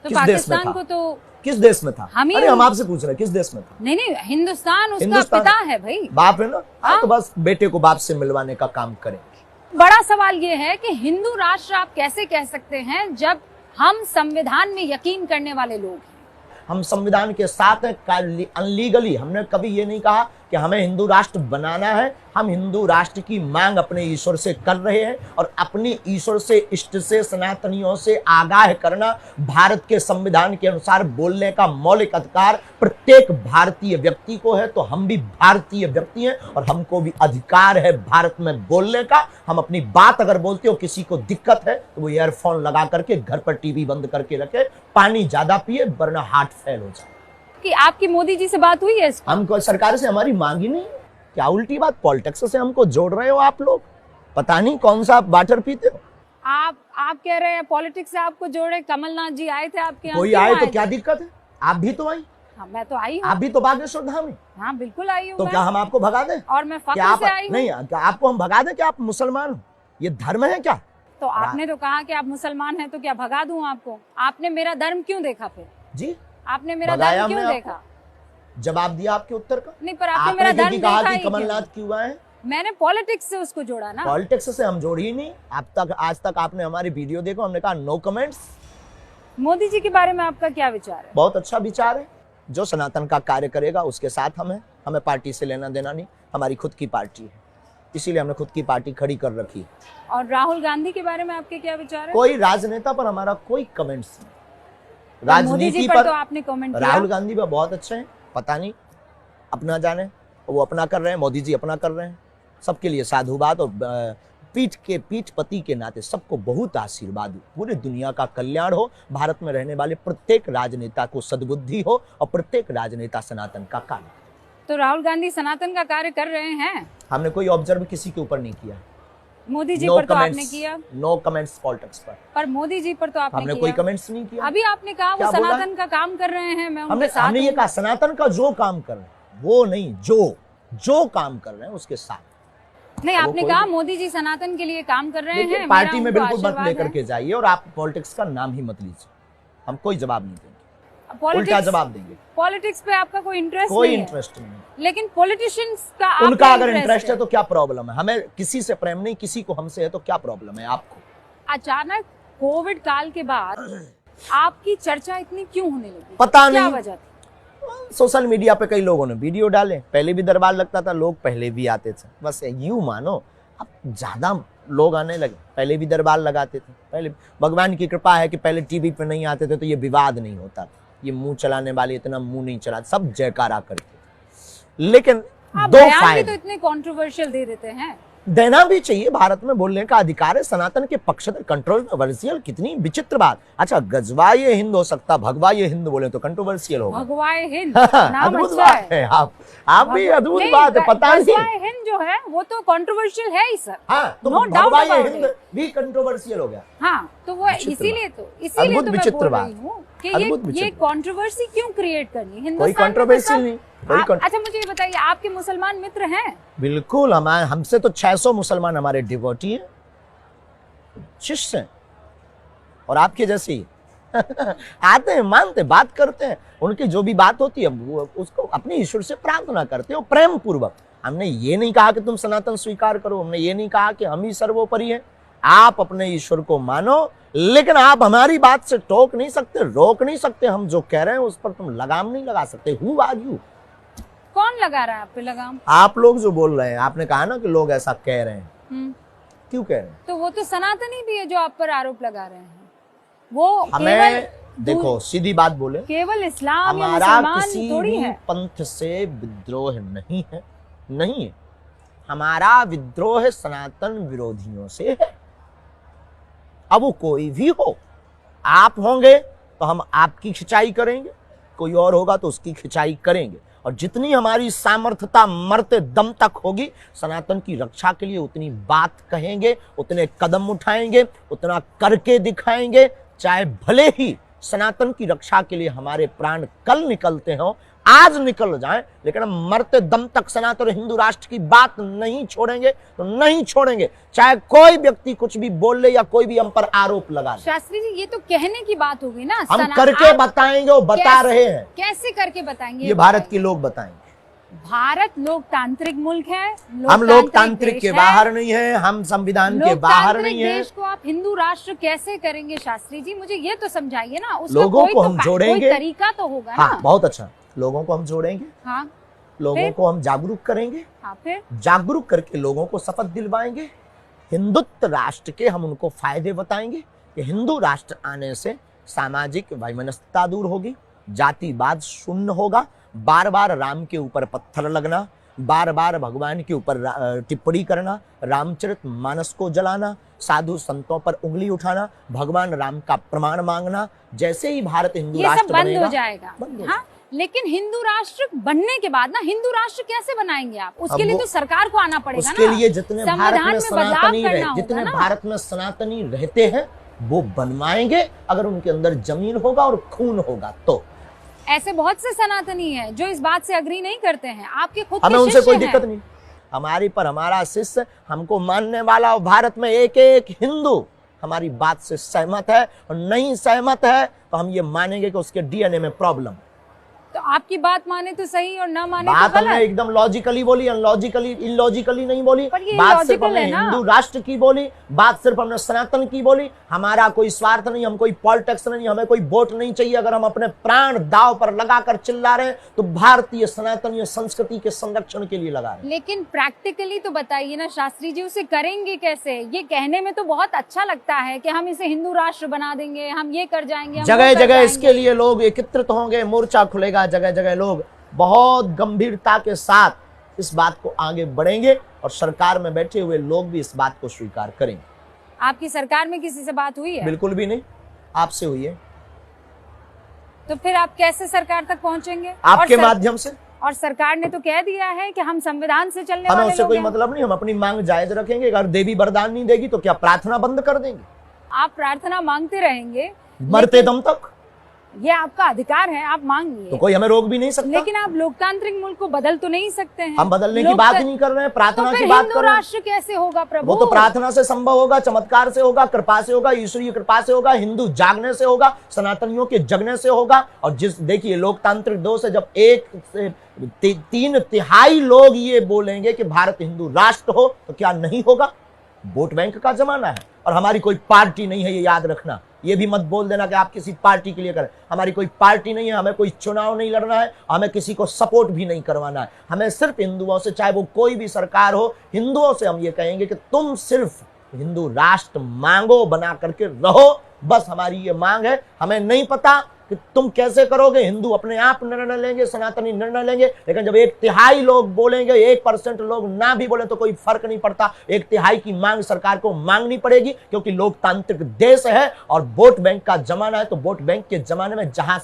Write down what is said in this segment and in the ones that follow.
तो पाकिस्तान को तो किस देश में था? अरे हम आपसे पूछ रहे हैं किस देश में था? नहीं, हिंदुस्तान उसका पिता है भाई, बाप है ना। हाँ, तो बस बेटे को बाप से मिलवाने का काम करें। बड़ा सवाल ये है कि हिंदू राष्ट्र आप कैसे कह सकते हैं जब हम संविधान में यकीन करने वाले लोग हैं। हम संविधान के साथ हैं, अनलीगली हमने कभी ये नहीं कहा कि हमें हिंदू राष्ट्र बनाना है। हम हिंदू राष्ट्र की मांग अपने ईश्वर से कर रहे हैं और अपनी ईश्वर से, इष्ट से, सनातनियों से आगाह करना भारत के संविधान के अनुसार बोलने का मौलिक अधिकार प्रत्येक भारतीय व्यक्ति को है। तो हम भी भारतीय व्यक्ति हैं और हमको भी अधिकार है भारत में बोलने का। हम अपनी बात अगर बोलते हो, किसी को दिक्कत है तो वो ईयरफोन लगा करके घर पर टीवी बंद करके रखे, पानी ज्यादा पिए वरना हार्ट फेल हो जाए। कि आपकी मोदी जी से बात हुई है? हमको सरकार से हमारी मांग ही नहीं। क्या उल्टी बात, पॉलिटिक्स से हमको जोड़ रहे हो आप लोग? पता नहीं कौन सा वाटर पीते हो आप कह रहे हैं पॉलिटिक्स से आपको जोड़े। कमलनाथ जी आए थे आपके यहाँ? कोई आए तो क्या दिक्कत है? आप भी तो आई। हाँ, मैं तो आई हूँ। आप भी तो बागेश्वर धाम में। हाँ बिल्कुल आई हूँ। तो क्या हम आपको भगा दें? और मैं फख्र से आई हूँ। नहीं, क्या आपको हम भगा दें? क्या आप मुसलमान हो? ये धर्म है क्या? तो आपने तो कहा कि आप मुसलमान हैं, तो क्या भगा दूं आपको? आपने मेरा धर्म क्यों देखा फिर? जी, आपने मेरा धर्म क्यों देखा? जवाब दिया आपके उत्तर का। नहीं, पर आपने मेरा धर्म देखा कि कमलनाथ क्यों आए? मैंने पॉलिटिक्स से उसको जोड़ा ना। पॉलिटिक्स से हम जोड़ी ही नहीं। आज तक आपने हमारी वीडियो देखो, हमने कहा नो कमेंट्स। मोदी जी के बारे में आपका क्या विचार है? बहुत अच्छा विचार है। जो सनातन का कार्य करेगा उसके साथ हमें पार्टी से लेना देना नहीं। हमारी खुद की पार्टी है, इसीलिए हमने खुद की पार्टी खड़ी कर रखी है। और राहुल गांधी के बारे में आपके क्या विचार है? कोई राजनेता पर हमारा कोई कमेंट्स नहीं। राजनीति पर तो आपने कमेंट किया। राहुल गांधी पर बहुत अच्छे हैं, पता नहीं अपना जाने, वो अपना कर रहे हैं, मोदी जी अपना कर रहे हैं। सबके लिए साधुवाद और पीठ पति के नाते सबको बहुत आशीर्वाद हो। पूरी दुनिया का कल्याण हो, भारत में रहने वाले प्रत्येक राजनेता को सद्बुद्धि हो और प्रत्येक राजनेता सनातन का कार्य। तो राहुल गांधी सनातन का कार्य कर रहे हैं। हमने कोई ऑब्जर्व किसी के ऊपर नहीं किया। मोदी जी पर तो आपने किया। नो कमेंट्स पॉलिटिक्स पर मोदी जी पर तो आपने हमने कोई कमेंट्स नहीं किया। अभी आपने कहा वो सनातन का काम कर रहे हैं, मैं उनके साथ। हमने ये कहा सनातन का जो काम कर रहे हैं, वो नहीं, जो काम कर रहे हैं उसके साथ। नहीं, आपने कहा मोदी जी सनातन के लिए काम कर रहे हैं। पार्टी में बिल्कुल मत लेकर के जाइए और आप पॉलिटिक्स का नाम ही मत लीजिए। हम कोई जवाब नहीं देंगे, उल्टा जवाब देंगे। पॉलिटिक्स पे आपका कोई इंटरेस्ट नहीं है। लेकिन पॉलिटिशियंस का उनका अगर इंटरेस्ट है तो क्या प्रॉब्लम है? हमें किसी से प्रेम नहीं, किसी को हमसे है, तो क्या प्रॉब्लम है आपको? अचानक कोविड काल के बाद आपकी चर्चा इतनी क्यों होने लगी? पता नहीं, क्या वजह थी? सोशल मीडिया पे कई लोगों ने वीडियो डाले। पहले भी दरबार लगता था, लोग पहले भी आते थे। बस यूं मानो अब ज्यादा लोग आने लगे। पहले भी दरबार लगाते थे, पहले भगवान की कृपा है कि पहले टीवी पे नहीं आते थे तो ये विवाद नहीं होता था। ये मुंह चलाने वाले इतना मुंह नहीं चलाते, सब जयकारा करते। लेकिन दो फायदे तो इतने कंट्रोवर्शियल दे देते हैं। देना भी चाहिए, भारत में बोलने का अधिकार है। सनातन के पक्षधर कंट्रोवर्शियल, कितनी विचित्र बात। अच्छा, गजवा ये हिंद हो सकता, भगवा ये हिंद बोले तो कंट्रोवर्शियल होगा। भगवा ये हिंद अद्भुत बात है। आप भी अद्भुत बात है, पता नहीं। गजवा ये हिंद जो है वो तो कंट्रोवर्शियल है ही सर। हाँ, तो भगवा ये हिंद भी कंट्रोवर्शियल हो गया। हाँ, तो वो इसीलिए तो मैं बोल रही हूँ कि ये कंट्रोवर्सी क्यों क्रिएट करनी है? कोई कंट्रोवर्सी नहीं। अच्छा, मुझे ये बताइए, आपके मुसलमान मित्र हैं? बिल्कुल, हमसे तो 600 मुसलमान हमारे डिवोटी हैं, शिष्य हैं, और आपके जैसे ही आते हैं, मानते, बात करते हैं। उनकी जो भी बात होती है वो उसको अपने ईश्वर से प्रार्थना करते हो प्रेम पूर्वक। हमने ये नहीं कहा कि तुम सनातन स्वीकार करो, हमने ये नहीं कहा कि हम ही सर्वोपरि हैं। आप अपने ईश्वर को मानो, लेकिन आप हमारी बात से टोक नहीं सकते, रोक नहीं सकते। हम जो कह रहे हैं उस पर तुम लगाम नहीं लगा सकते। Who are you? कौन लगा रहा है आप पे लगाम? आप लोग जो बोल रहे हैं। आपने कहा ना कि लोग ऐसा कह रहे हैं। क्यों कह रहे हैं? तो वो तो सनातनी भी है जो आप पर आरोप लगा रहे हैं। वो हमें देखो, सीधी बात बोले, केवल इस्लाम या हमारा मुसलमान किसी थोड़ी भी है। पंथ से विद्रोह नहीं है, नहीं है। हमारा विद्रोह सनातन विरोधियों से है। अब वो कोई भी हो, आप होंगे तो हम आपकी खिंचाई करेंगे, कोई और होगा तो उसकी खिंचाई करेंगे। और जितनी हमारी सामर्थ्यता मरते दम तक होगी, सनातन की रक्षा के लिए उतनी बात कहेंगे, उतने कदम उठाएंगे, उतना करके दिखाएंगे। चाहे भले ही सनातन की रक्षा के लिए हमारे प्राण कल निकलते हो, आज निकल जाएं, लेकिन हम मरते दम तक सनातन और हिंदू राष्ट्र की बात नहीं छोड़ेंगे, तो नहीं छोड़ेंगे, चाहे कोई व्यक्ति कुछ भी बोल ले या कोई भी हम पर आरोप लगा ले। शास्त्री जी, ये तो कहने की बात होगी ना, हम करके बताएंगे, वो बता रहे हैं। कैसे करके बताएंगे? ये भारत के लोग बताएंगे। भारत लोकतांत्रिक मुल्क है, हम लोकतांत्रिक के बाहर नहीं है, हम संविधान के बाहर नहीं है। देश को आप हिंदू राष्ट्र कैसे करेंगे शास्त्री जी? मुझे ये तो समझाइए ना। उसका लोगों को हम कोई जोड़ेंगे, तरीका तो होगा हाँ, ना। बहुत अच्छा। लोगों को हम जोड़ेंगे, हाँ, लोगों को हम जागरूक करेंगे, हाँ, फिर जागरूक करके लोगों को शपथ दिलवाएंगे। हिंदुत्व राष्ट्र के हम उनको फायदे बताएंगे कि हिंदू राष्ट्र आने से सामाजिक वैमनस्यता दूर होगी, जातिवाद शून्य होगा, बार बार राम के ऊपर पत्थर लगना, बार बार भगवान के ऊपर टिप्पणी करना, रामचरितमानस को जलाना, साधु संतों पर उंगली उठाना, भगवान राम का प्रमाण मांगना, जैसे ही भारत हिंदू राष्ट्र बंद बनेगा, हो जाएगा। हाँ, लेकिन हिंदू राष्ट्र बनने के बाद ना, हिंदू राष्ट्र कैसे बनाएंगे आप? उसके लिए तो सरकार को आना पड़ेगा ना। उसके लिए जितने भारत में सनातनी रहे, जितने ना। भारत में सनातनी रहते हैं वो बनवाएंगे, अगर उनके अंदर जमीन होगा और खून होगा तो। ऐसे बहुत से सनातनी हैं जो इस बात से अग्री नहीं करते हैं। आपके खुद हमें के उनसे कोई शिष्य दिक्कत हैं। नहीं। हमारी पर हमारा शिष्य हमको मानने वाला, और भारत में एक एक हिंदू हमारी बात से सहमत है, और नहीं सहमत है तो हम ये मानेंगे कि उसके डीएनए में प्रॉब्लम। तो आपकी बात माने तो सही और ना माने बात तो हमने गलत। एकदम लॉजिकली बोली, अनलॉजिकली इलॉजिकली नहीं बोली। पर ये बात सिर्फ लॉजिकल हमने है ना। हिंदू राष्ट्र की बोली, बात सिर्फ हमने सनातन की बोली। हमारा कोई स्वार्थ नहीं, हम कोई पॉलिटिक्स नहीं, हमें कोई वोट नहीं चाहिए। अगर हम अपने प्राण दांव पर लगाकर चिल्ला रहे हैं तो भारतीय सनातनीय संस्कृति के संरक्षण के लिए लगा रहे हैं। लेकिन प्रैक्टिकली तो बताइए ना शास्त्री जी, उसे करेंगे कैसे? ये कहने में तो बहुत अच्छा लगता है कि हम इसे हिंदू राष्ट्र बना देंगे, हम ये कर जाएंगे, जगह जगह इसके लिए लोग एकत्रित होंगे, मोर्चा खुलेगा, जगह जगह लोग बहुत गंभीरता के साथ इस बात को आगे बढ़ेंगे, और सरकार में बैठे हुए लोग भी इस बात को स्वीकार करेंगे। आपकी सरकार में किसी से बात हुई है? बिल्कुल भी नहीं, आपसे हुई है। तो फिर आप कैसे सरकार तक पहुंचेंगे? आपके माध्यम से। और सरकार ने तो कह दिया है कि हम संविधान से चलने हमें वाले उससे लोग कोई हैं। मतलब नहीं, हम अपनी मांग जायज रखेंगे। अगर देवी वरदान नहीं देगी तो क्या प्रार्थना बंद कर देंगे? आप प्रार्थना मांगते रहेंगे मरते दम तक। ये आपका अधिकार है, आप मांगिए। तो कोई हमें रोक भी नहीं सकता। लेकिन आप लोकतांत्रिक मुल्क को बदल तो नहीं सकते हैं। हम बदलने की बात ही नहीं कर रहे हैं, प्रार्थना तो की बात कर रहे हैं। राष्ट्र कैसे होगा प्रभु? वो तो प्रार्थना से संभव होगा, चमत्कार से होगा, कृपा से होगा, ईश्वरीय कृपा से होगा, हिंदू जागने से होगा, सनातनियों के जगने से होगा। और जिस देखिए लोकतांत्रिक दोष है, जब 3/3 लोग ये बोलेंगे कि भारत हिंदू राष्ट्र हो तो क्या नहीं होगा? वोट बैंक का जमाना है, और हमारी कोई पार्टी नहीं है, ये याद रखना। ये भी मत बोल देना कि आप किसी पार्टी के लिए करें। हमारी कोई पार्टी नहीं है, हमें कोई चुनाव नहीं लड़ना है, हमें किसी को सपोर्ट भी नहीं करवाना है। हमें सिर्फ हिंदुओं से, चाहे वो कोई भी सरकार हो, हिंदुओं से हम ये कहेंगे कि तुम सिर्फ हिंदू राष्ट्र मांगो, बना करके रहो, बस हमारी ये मांग है। हमें नहीं पता कि तुम कैसे करोगे, हिंदू अपने आप निर्णय लेंगे, सनातनी निर्णय लेंगे। लेकिन जब 1/3 लोग बोलेंगे, 1% लोग ना भी बोले तो कोई फर्क नहीं पड़ता। 1/3 की मांग सरकार को मांगनी पड़ेगी, क्योंकि लोकतांत्रिक देश है और वोट बैंक का जमाना है। तो वोट बैंक के जमाने में जहां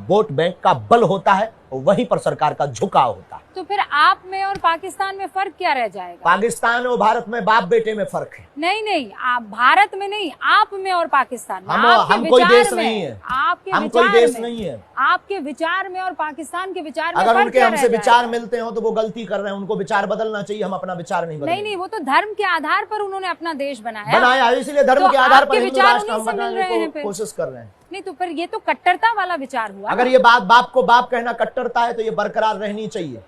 वोट बैंक का बल होता है वहीं पर सरकार का झुकाव होता है। तो फिर आप में और पाकिस्तान में फर्क क्या रह जाएगा? पाकिस्तान और भारत में बाप बेटे में फर्क है। नहीं, आप भारत में नहीं, आप में और पाकिस्तान में। हम कोई देश नहीं है, आपके हम विचार कोई देश में, नहीं है। आपके विचार में और पाकिस्तान के विचार में अगर फर्क उनके क्या हमसे रह विचार जाएगा? मिलते हो तो वो गलती कर रहे हैं, उनको विचार बदलना चाहिए, हम अपना विचार नहीं बदलेंगे। नहीं, वो तो धर्म के आधार पर उन्होंने अपना देश बनाया, इसलिए धर्म तो के आधार पर आपके हिंदू विचार राष्ट्र हम उन्हीं से मिल बनाने रहे हैं को फिर। कोशिश कर रहे हैं। नहीं तो फिर ये तो कट्टरता वाला विचार हुआ। अगर ये बात बाप को बाप कहना कट्टरता है तो ये बरकरार रहनी चाहिए।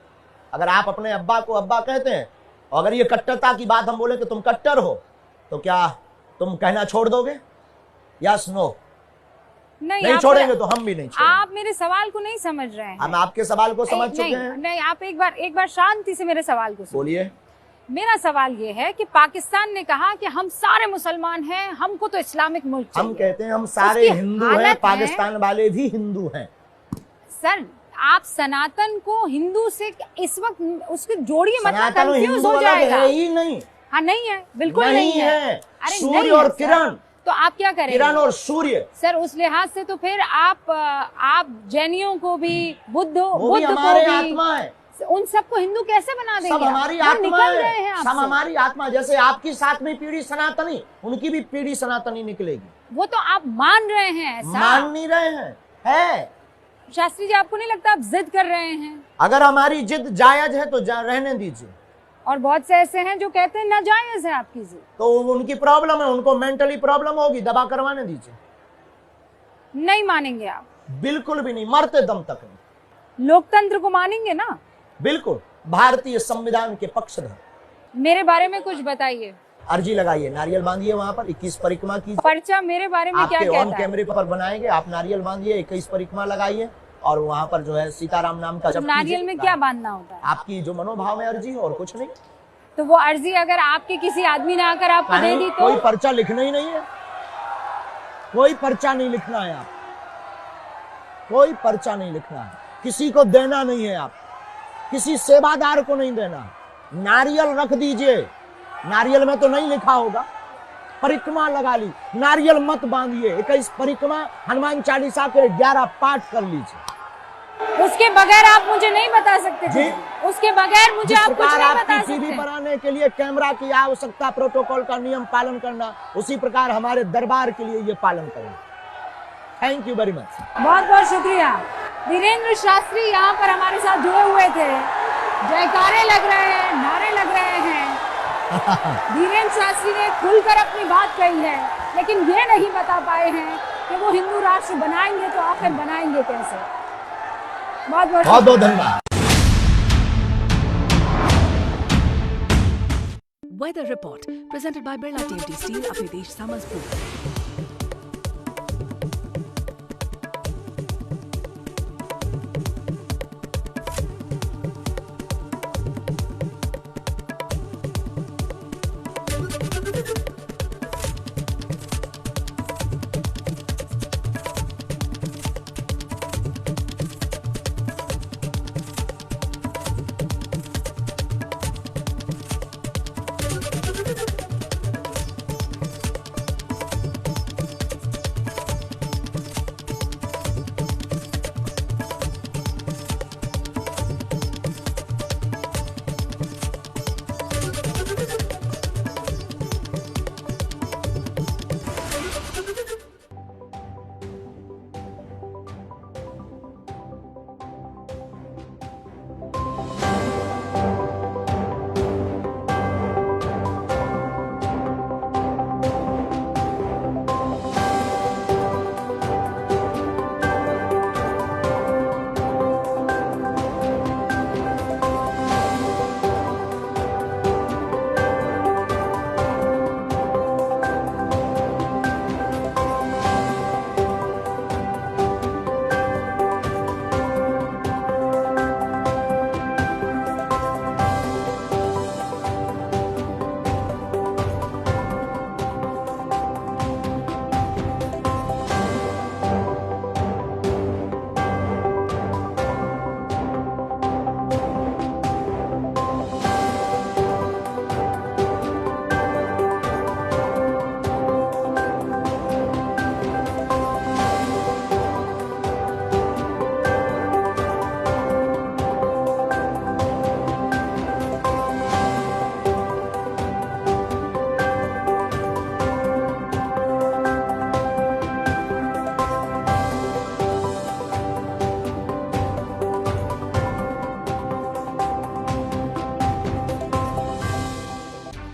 अगर आप अपने अब्बा को अब्बा कहते हैं, और अगर ये कट्टरता की बात हम बोले कि तुम कट्टर हो, तो क्या तुम कहना छोड़ दोगे? Yes no? नहीं छोड़ेंगे तो हम भी नहीं छोड़ेंगे। आप मेरे सवाल को नहीं समझ रहे हैं। हम आपके सवाल को समझ चुके हैं। नहीं, आप एक बार शांति से मेरे सवाल को सुनिए। बोलिए। मेरा सवाल ये है कि पाकिस्तान ने कहा कि हम सारे मुसलमान हैं, हमको तो इस्लामिक मुल्क चाहिए। हम कहते हैं हम सारे हिंदू हैं, पाकिस्तान वाले भी हिंदू हैं। सर, आप सनातन को हिंदू से इस वक्त उसकी जोड़िए मत, सनातन और कंफ्यूज हिंदू हो अलग जाएगा। है ही नहीं। हाँ, नहीं है, बिल्कुल नहीं है। अरे सूर्य नहीं और है, सर। किरण, तो आप क्या करेंगे? किरण और सूर्य। सर, उस लिहाज से तो फिर आप जैनियों को भी, बुद्ध वो भी को हमारे भी, आत्मा है। उन सबको हिंदू कैसे बना देंगे? सब हमारी आप? आत्मा निकल रहे है, हैं सब आपसे। हमारी आत्मा। जैसे आपकी 7वीं पीढ़ी सनातनी, उनकी भी पीढ़ी सनातनी निकलेगी। वो तो आप मान रहे हैं ऐसा। मान नहीं रहे हैं, है। शास्त्री जी, आपको नहीं लगता आप जिद कर रहे हैं? अगर हमारी जिद जायज है तो रहने दीजिए। और बहुत से ऐसे हैं जो कहते हैं नाजायज है आपकी जिद। तो उनकी प्रॉब्लम है, उनको मेंटली प्रॉब्लम होगी, दवा करवाने दीजिए। नहीं मानेंगे आप? बिल्कुल भी नहीं, मरते दम तक नहीं। लोकतंत्र को मानेंगे ना? बिल्कुल, भारतीय संविधान के पक्षधर। मेरे बारे में कुछ बताइए। अर्जी लगाइए, नारियल बांधिए, वहां पर 21 परिक्रमा कीजिए। पर्चा मेरे बारे में क्या आपके कहता ऑन है? कैमरे पर बनाएंगे, आप नारियल बांधिए, 21 परिक्रमा लगाइए और वहां पर जो है सीताराम नाम का जप नारियल कीजिए। में क्या बांधना होता है? आपकी जो मनोभाव है अर्जी, और कुछ नहीं। तो वो अर्जी अगर आपके किसी आदमी ने आकर आपको दे दी तो? कोई पर्चा लिखना ही नहीं है, कोई पर्चा नहीं लिखना है। आप कोई पर्चा नहीं लिखना है, किसी को देना नहीं है। आप किसी सेवादार को नहीं देना। नारियल रख दीजिए, नारियल में तो नहीं लिखा होगा। परिक्रमा लगा ली, नारियल मत बांधिए। 21 परिक्रमा, हनुमान चालीसा के 11 पाठ कर लीजिए। उसके बगैर आप मुझे नहीं बता सकते थे? उसके बगैर मुझे आप कुछ नहीं बता सकते? टीवी पर आने के लिए कैमरा की आवश्यकता, प्रोटोकॉल का नियम पालन करना, उसी प्रकार हमारे दरबार के लिए ये पालन करना। Thank you very much. बहुत बहुत शुक्रिया। धीरेन्द्र शास्त्री यहाँ पर हमारे साथ जुड़े हुए थे। जयकारे लग रहे हैं, नारे लग रहे हैं। धीरेन्द्र शास्त्री ने खुलकर अपनी बात कही है, लेकिन ये नहीं बता पाए हैं कि वो हिंदू राष्ट्र बनाएंगे तो आखिर बनाएंगे कैसे। बहुत बहुत धन्यवाद। Weather Report presented by Birla TMT Steel, अपने देश समझ।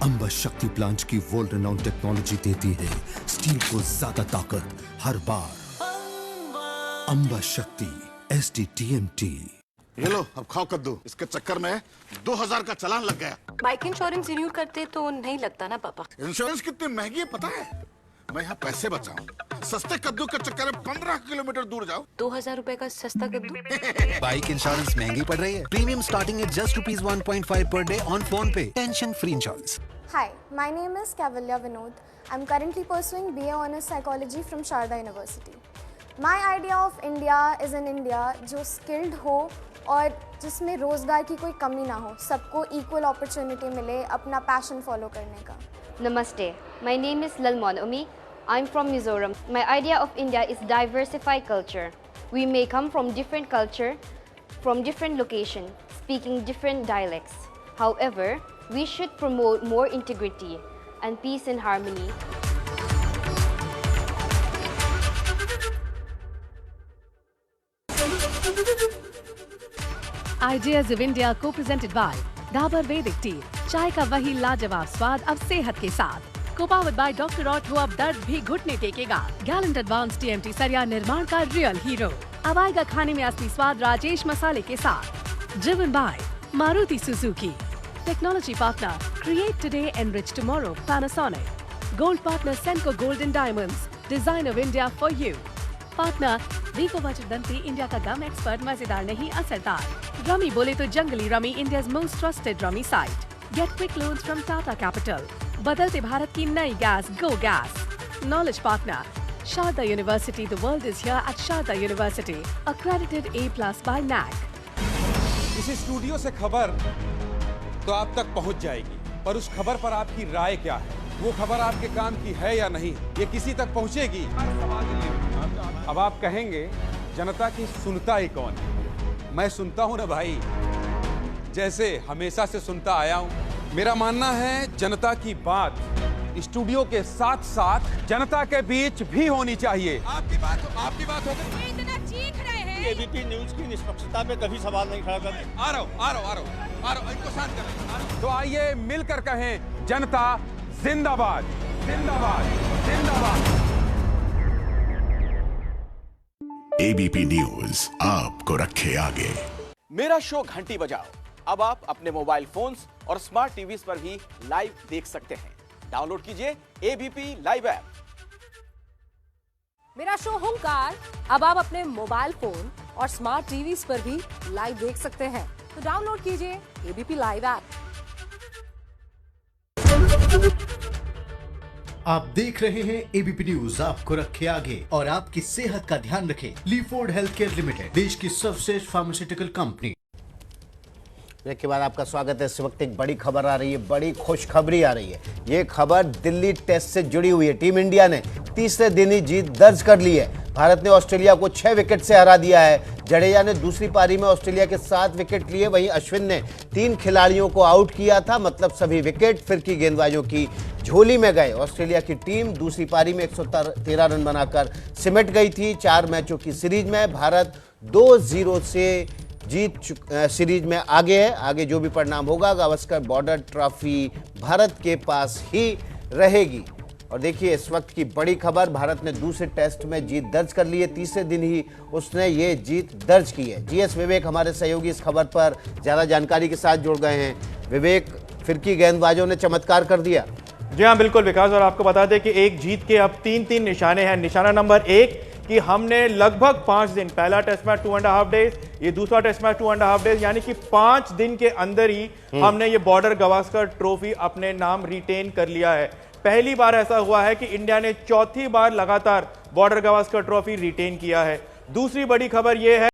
अंबा शक्ति प्लांट की वर्ल्ड रेनाउंड टेक्नोलॉजी देती है स्टील को ज्यादा ताकत हर बार। अंबा शक्ति SDTMT। ये लो, अब खाओ कद्दू। इसके चक्कर में 2000 का चालान लग गया। बाइक इंश्योरेंस रिन्यू करते तो नहीं लगता ना पापा? इंश्योरेंस कितनी महंगी है पता है? मैं यहाँ पैसे बचाऊं, सस्ते कद्दू के चक्कर में 15 किलोमीटर दूर जाओ। 2000 रुपए का सस्ता कद्दू। बाइक इंश्योरेंस महंगी पड़ रही है। Premium starting at just ₹1.5 per day on PhonePe. Tension free insurance. Hi, my name is Kavalya Vinod. I'm currently pursuing BA Honours Psychology from Sharda University. My idea of India is an India जो skilled हो और जिसमें रोजगार की कोई कमी ना हो, सबको equal opportunity मिले अपना passion follow करने का। Namaste. My name is Lalmon Umi. I'm from Mizoram. My idea of India is diversified culture. We may come from different culture, from different location, speaking different dialects. However, we should promote more integrity and peace and harmony. Ideas of India co-presented by Dabur Vedic Tea, चाय का वही लाजवाब स्वाद अब सेहत के साथ। Co-powered by Dr. Otto, अब दर्द भी घुटने टेकेगा। Gallant Advanced TMT सरिया निर्माण का रियल हीरो, अब आएगा खाने में असली स्वाद राजेश मसाले के साथ। Driven by Maruti Suzuki, Technology Partner, Create Today, Enrich Tomorrow, Panasonic, Gold Partner Senco Gold and Diamonds, Design of India for you, Partner Vico Bachar Danti, India का गम एक्सपर्ट, मजेदार नहीं असरदार। रमी बोले तो Junglee rummy, India's most trusted rummy site. Get quick loans from Tata Capital, बदलते भारत की नई gas, Go gas. Knowledge partner Sharda University, the world is here at Sharda University, accredited A+ बाय NAC। इस स्टूडियो से खबर तो आप तक पहुंच जाएगी, पर उस खबर पर आपकी राय क्या है? वो खबर आपके काम की है या नहीं, ये किसी तक पहुंचेगी? अब आप कहेंगे जनता की सुनता ही कौन है? मैं सुनता हूं ना भाई, जैसे हमेशा से सुनता आया हूं। मेरा मानना है जनता की बात स्टूडियो के साथ साथ जनता के बीच भी होनी चाहिए। आपकी बात हो गई। इतना चीख रहे हैं। एबीपी न्यूज की निष्पक्षता पे कभी सवाल नहीं खड़ा करते। आ रहा हूं, इनको शांत करें। तो आइए मिलकर कहें, जनता जिंदाबाद, जिंदाबाद, जिंदाबाद। एबीपी न्यूज आपको रखे आगे। मेरा शो घंटी बजाओ अब आप अपने मोबाइल फोन्स और स्मार्ट टीवीज पर भी लाइव देख सकते हैं। डाउनलोड कीजिए एबीपी लाइव ऐप। मेरा शो हुंकार अब आप अपने मोबाइल फोन और स्मार्ट टीवीज पर भी लाइव देख सकते हैं, तो डाउनलोड कीजिए एबीपी लाइव ऐप। आप देख रहे हैं एबीपी न्यूज आपको रखे आगे और आपकी सेहत का ध्यान रखे। लीफोर्ड हेल्थ केयर लिमिटेड, देश की सर्वश्रेष्ठ फार्मास्यूटिकल कंपनी। ब्रेक के बाद आपका स्वागत है। इस वक्त एक बड़ी खबर आ रही है, बड़ी खुशखबरी आ रही है। ये खबर दिल्ली टेस्ट से जुड़ी हुई है। टीम इंडिया ने तीसरे दिन ही जीत दर्ज कर ली है। भारत ने ऑस्ट्रेलिया को 6 विकेट से हरा दिया है। जडेजा ने दूसरी पारी में ऑस्ट्रेलिया के 7 विकेट लिए, वहीं अश्विन ने 3 खिलाड़ियों को आउट किया था। मतलब सभी विकेट फिरकी गेंदबाजों की झोली में गए। ऑस्ट्रेलिया की टीम दूसरी पारी में 113 रन बनाकर सिमट गई थी। 4 मैचों की सीरीज में भारत 2-0 से सीरीज में आगे है। आगे जो भी परिणाम होगा, गावस्कर बॉर्डर ट्रॉफी भारत के पास ही रहेगी। और देखिए इस वक्त की बड़ी खबर, भारत ने दूसरे टेस्ट में जीत दर्ज कर ली है। तीसरे दिन ही उसने ये जीत दर्ज की है। जीएस विवेक हमारे सहयोगी इस खबर पर ज़्यादा जानकारी के साथ जुड़ गए हैं। विवेक, फिरकी गेंदबाजों ने चमत्कार कर दिया। जी हाँ बिल्कुल विकास, और आपको बता दें कि एक जीत के अब 3 निशाने हैं। निशाना नंबर 1 कि हमने लगभग 5 दिन, पहला टेस्ट मैच 2.5 डेज, ये दूसरा टेस्ट मैच 2.5 डेज, यानी कि 5 दिन के अंदर ही हमने ये बॉर्डर गावस्कर ट्रॉफी अपने नाम रिटेन कर लिया है। पहली बार ऐसा हुआ है कि इंडिया ने चौथी बार लगातार बॉर्डर गावस्कर ट्रॉफी रिटेन किया है। दूसरी बड़ी खबर यह है